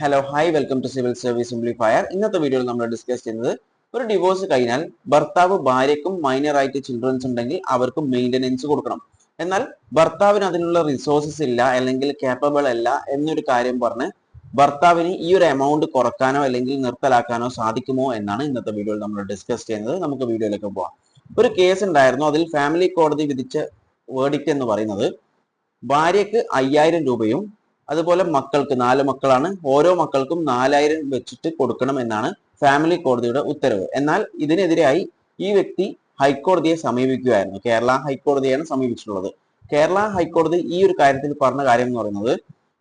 Hello hi welcome to civil service simplifier. ഇന്നത്തെ വീഡിയോയിൽ നമ്മൾ ഡിസ്കസ് ചെയ്യുന്നത് ഒരു ഡിവോഴ്സ് കഴിഞ്ഞാൽ ഭർത്താവ് ഭാര്യയ്ക്കും മൈനർ ആയിട്ട് ചിൽഡ്രൻസ് ഉണ്ടെങ്കിൽ അവർക്കും മെയിൻ്റനൻസ് കൊടുക്കണം. എന്നാൽ ഭർത്താവിന് അതിനുള്ള റിസോഴ്സസ് ഇല്ല അല്ലെങ്കിൽ കേപ്പബിൾ അല്ല എന്നൊരു കാര്യം പറഞ്ഞ് ഭർത്താവിന് ഈ ഒരു എമൗണ്ട് കുറക്കാനോ അല്ലെങ്കിൽ നിർത്തലാക്കാനോ സാധിക്കുമോ എന്നാണ് ഇന്നത്തെ വീഡിയോയിൽ നമ്മൾ ഡിസ്കസ് ചെയ്യുന്നത്. നമുക്ക് വീഡിയോയിലേക്ക് പോവാം. ഒരു കേസ് ഉണ്ടായിരുന്നു. അതിൽ ഫാമിലി കോടതി വിധിച്ച വേർഡിക്റ്റ് എന്ന് പറയുന്നത് ഭാര്യയ്ക്ക് 5000 രൂപയും അതുപോലെ മക്കൾക്ക് 4 മക്കളാണ്, ഓരോ മക്കൾക്കും 4000 വെച്ചിട്ട് കൊടുക്കണം എന്നാണ് ഫാമിലി കോടതിയുടെ ഉത്തരവ്. എന്നാൽ ഇതിനെതിരായി ഈ വ്യക്തി ഹൈക്കോടതിയെ സമീപിക്കുകയായിരുന്നു. കേരള ഹൈക്കോടതിയാണ് സമീപിച്ചിട്ടുള്ളത്. കേരള ഹൈക്കോടതി ഈ ഒരു കാര്യത്തിൽ പറഞ്ഞ കാര്യം എന്ന് പറയുന്നത്,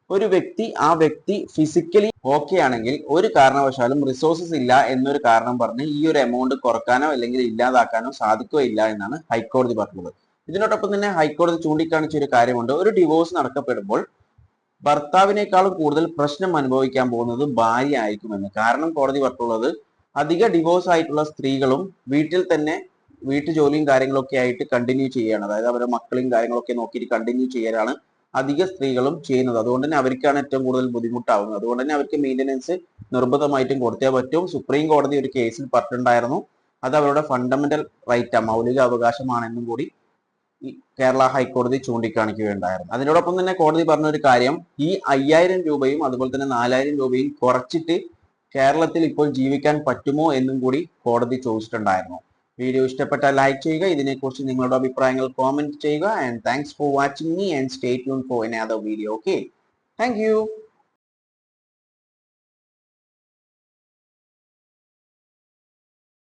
ഒരു വ്യക്തി ഫിസിക്കലി ഓക്കെ ആണെങ്കിൽ ഒരു കാരണവശാലും റിസോഴ്സസ് ഇല്ല എന്നൊരു കാരണം പറഞ്ഞ് ഈ ഒരു എമൗണ്ട് കുറക്കാനോ അല്ലെങ്കിൽ ഇല്ലാതാക്കാനോ സാധിക്കുകയില്ല എന്നാണ് ഹൈക്കോടതി പറഞ്ഞത്. ഇതിനോടൊപ്പം തന്നെ ഹൈക്കോടതി ചൂണ്ടിക്കാണിച്ച ഒരു കാര്യമുണ്ട്. ഒരു ഡിവോഴ്സ് നടക്കപ്പെടുമ്പോൾ ഭർത്താവിനേക്കാളും കൂടുതൽ പ്രശ്നം അനുഭവിക്കാൻ പോകുന്നത് ഭാര്യ ആയിരിക്കുമെന്ന്. കാരണം കോടതി പറഞ്ഞിട്ടുള്ളത്, അധിക ഡിവോഴ്സ് ആയിട്ടുള്ള സ്ത്രീകളും വീട്ടിൽ തന്നെ വീട്ടു ജോലിയും കാര്യങ്ങളൊക്കെ ആയിട്ട് കണ്ടിന്യൂ ചെയ്യുകയാണ്. അതായത് അവരുടെ മക്കളെയും കാര്യങ്ങളൊക്കെ നോക്കിയിട്ട് കണ്ടിന്യൂ ചെയ്യാനാണ് അധിക സ്ത്രീകളും ചെയ്യുന്നത്. അതുകൊണ്ട് തന്നെ അവർക്കാണ് ഏറ്റവും കൂടുതൽ ബുദ്ധിമുട്ടാവുന്നത്. അതുകൊണ്ട് തന്നെ അവർക്ക് മെയിൻ്റനൻസ് നിർബന്ധമായിട്ടും കൊടുത്തേ പറ്റും. സുപ്രീം കോടതി ഒരു കേസിൽ പറഞ്ഞിട്ടുണ്ടായിരുന്നു, അത് അവരുടെ ഫണ്ടമെന്റൽ റൈറ്റാണ്, മൗലിക അവകാശമാണെന്നും കൂടി കേരള ഹൈക്കോടതി ചൂണ്ടിക്കാണിക്കുകയുണ്ടായിരുന്നു. അതിനോടൊപ്പം തന്നെ കോടതി പറഞ്ഞ ഒരു കാര്യം, ഈ 5000 രൂപയും അതുപോലെ തന്നെ 4000 രൂപയും കുറച്ചിട്ട് കേരളത്തിൽ ഇപ്പോൾ ജീവിക്കാൻ പറ്റുമോ എന്നും കൂടി കോടതി ചോദിച്ചിട്ടുണ്ടായിരുന്നു. വീഡിയോ ഇഷ്ടപ്പെട്ടാൽ ലൈക്ക് ചെയ്യുക, ഇതിനെക്കുറിച്ച് നിങ്ങളുടെ അഭിപ്രായങ്ങൾ കോമെന്റ് ചെയ്യുക. And thanks for watching me and stay tune four another video. Okay, thank you.